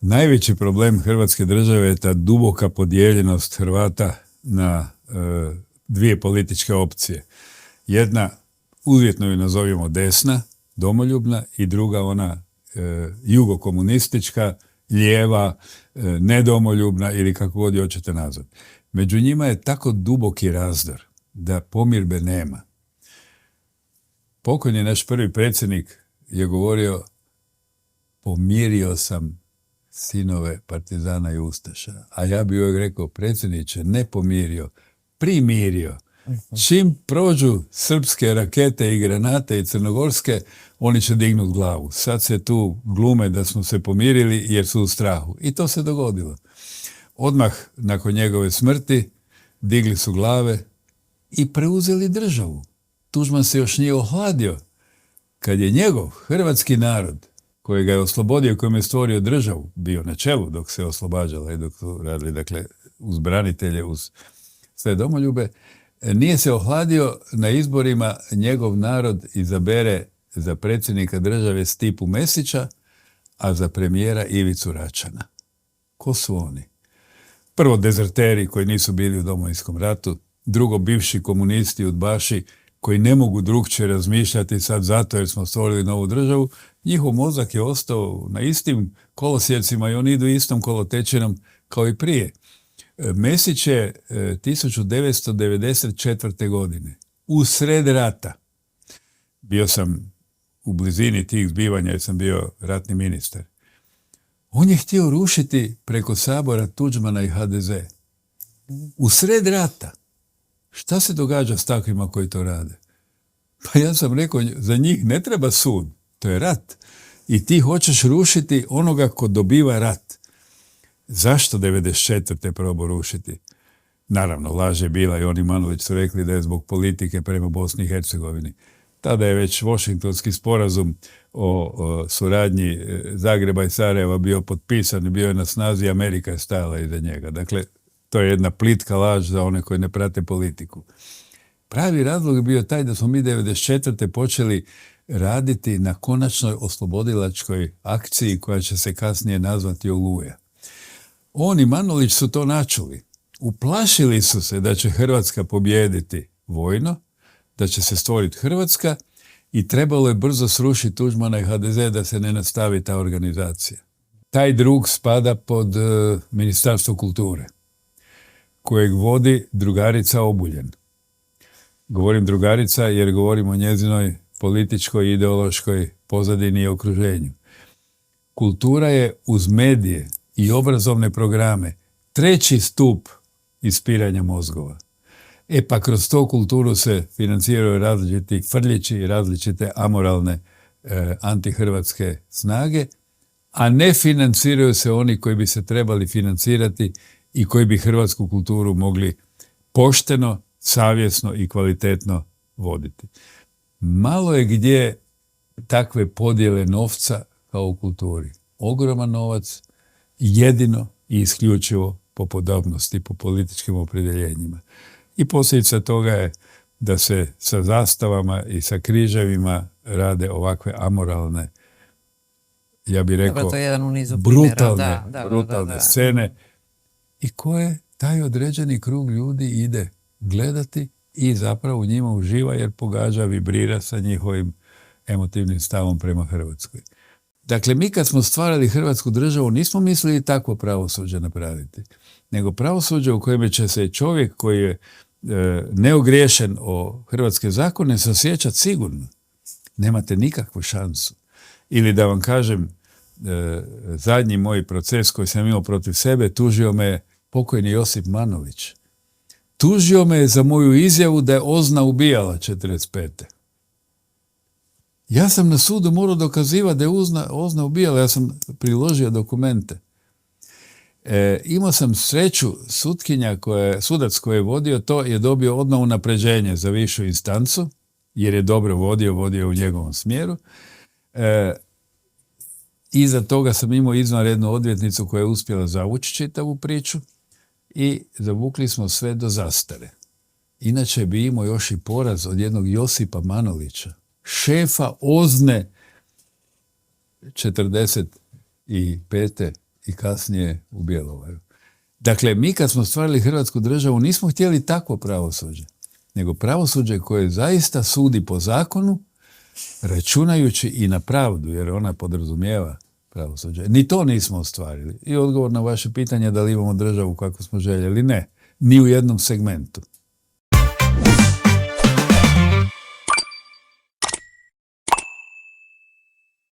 Najveći problem Hrvatske države je ta duboka podijeljenost Hrvata na dvije političke opcije. Jedna, uvjetno ju nazovimo desna, domoljubna, i druga ona jugokomunistička, lijeva, nedomoljubna ili kako god je hoćete nazvati. Među njima je tako duboki razdor da pomirbe nema. Pokojni naš prvi predsjednik je govorio: pomirio sam sinove partizana i ustaša. A ja bih joj rekao: predsjedniče, ne pomirio, primirio. Čim prođu srpske rakete i granate i crnogorske, oni će dignuti glavu. Sad se tu glume da smo se pomirili jer su u strahu. I to se dogodilo. Odmah nakon njegove smrti digli su glave i preuzeli državu. Tuđman se još nije ohladio kad je njegov hrvatski narod, koji ga je oslobodio, kojem je stvorio državu, bio na čelu dok se oslobađala i dok su radili, dakle, uz branitelje, uz sve domoljube, nije se ohladio. Na izborima njegov narod izabere za predsjednika države Stipu Mesića, a za premijera Ivicu Račana. Ko su oni? Prvo, dezerteri koji nisu bili u Domovinskom ratu. Drugo, bivši komunisti, udbaši, koji ne mogu drukčije razmišljati sad zato jer smo stvorili novu državu. Njihov mozak je ostao na istim kolosijecima i oni idu istom kolotečinom kao i prije. Mesić je 1994. godine, u sred rata, bio sam u blizini tih zbivanja jer sam bio ratni ministar, on je htio rušiti preko Sabora Tuđmana i HDZ. U sred rata. Šta se događa s takvima koji to rade? Pa ja sam rekao, za njih ne treba sud, to je rat. I ti hoćeš rušiti onoga ko dobiva rat. Zašto 94. probao rušiti? Naravno, laž je bila i oni Manolić su rekli da je zbog politike prema Bosni i Hercegovini. Tada je već Washingtonski sporazum o suradnji Zagreba i Sarajeva bio potpisan i bio je na snazi, Amerika je stajala iza njega. Dakle, to je jedna plitka laž za one koji ne prate politiku. Pravi razlog je bio taj da smo mi 94. počeli raditi na konačnoj oslobodilačkoj akciji koja će se kasnije nazvati Oluja. On i Manolić su to načuli. Uplašili su se da će Hrvatska pobijediti vojno, da će se stvoriti Hrvatska i trebalo je brzo srušiti Tuđmana i HDZ da se ne nastavi ta organizacija. Taj drug spada pod Ministarstvo kulture, kojeg vodi drugarica Obuljen. Govorim drugarica jer govorim o njezinoj političkoj i ideološkoj pozadini i okruženju. Kultura je uz medije i obrazovne programe treći stup ispiranja mozgova. E pa kroz to kulturu se financiraju različiti frljići i različite amoralne antihrvatske snage, a ne financiraju se oni koji bi se trebali financirati i koji bi hrvatsku kulturu mogli pošteno, savjesno i kvalitetno voditi. Malo je gdje takve podjele novca kao u kulturi. Ogroman novac, jedino i isključivo po podobnosti, po političkim opredjeljenjima. I posljedica toga je da se sa zastavama i sa križevima rade ovakve amoralne, ja bih rekao, brutalne scene i koje taj određeni krug ljudi ide gledati i zapravo u njima uživa jer pogađa, vibrira sa njihovim emotivnim stavom prema Hrvatskoj. Dakle, mi kad smo stvarali Hrvatsku državu nismo mislili takvo pravosuđe napraviti, nego pravosuđe u kojem će se čovjek koji je neogriješen o hrvatske zakone se osjećati sigurno. Nemate nikakvu šansu. Ili da vam kažem, zadnji moj proces koji sam imao protiv sebe, tužio me pokojni Josip Manolić. Tužio me za moju izjavu da je Ozna ubijala 1945. Ja sam na sudu morao dokazivati da je Ozna ubijala, ja sam priložio dokumente. Imao sam sreću, sudac koji je vodio to je dobio odmah unapređenje za višu instancu, jer je dobro vodio u njegovom smjeru. Iza toga sam imao izvanrednu odvjetnicu koja je uspjela zavući čitavu priču i zavukli smo sve do zastare. Inače bi imao još i poraz od jednog Josipa Manolića, šefa Ozne 45. i kasnije u Bjelovaru. Dakle, mi kad smo stvarili Hrvatsku državu nismo htjeli takvo pravosuđe, nego pravosuđe koje zaista sudi po zakonu, računajući i na pravdu, jer ona podrazumijeva pravosuđe. Ni to nismo ostvarili. I odgovor na vaše pitanje da li imamo državu kako smo željeli, ne. Ni u jednom segmentu.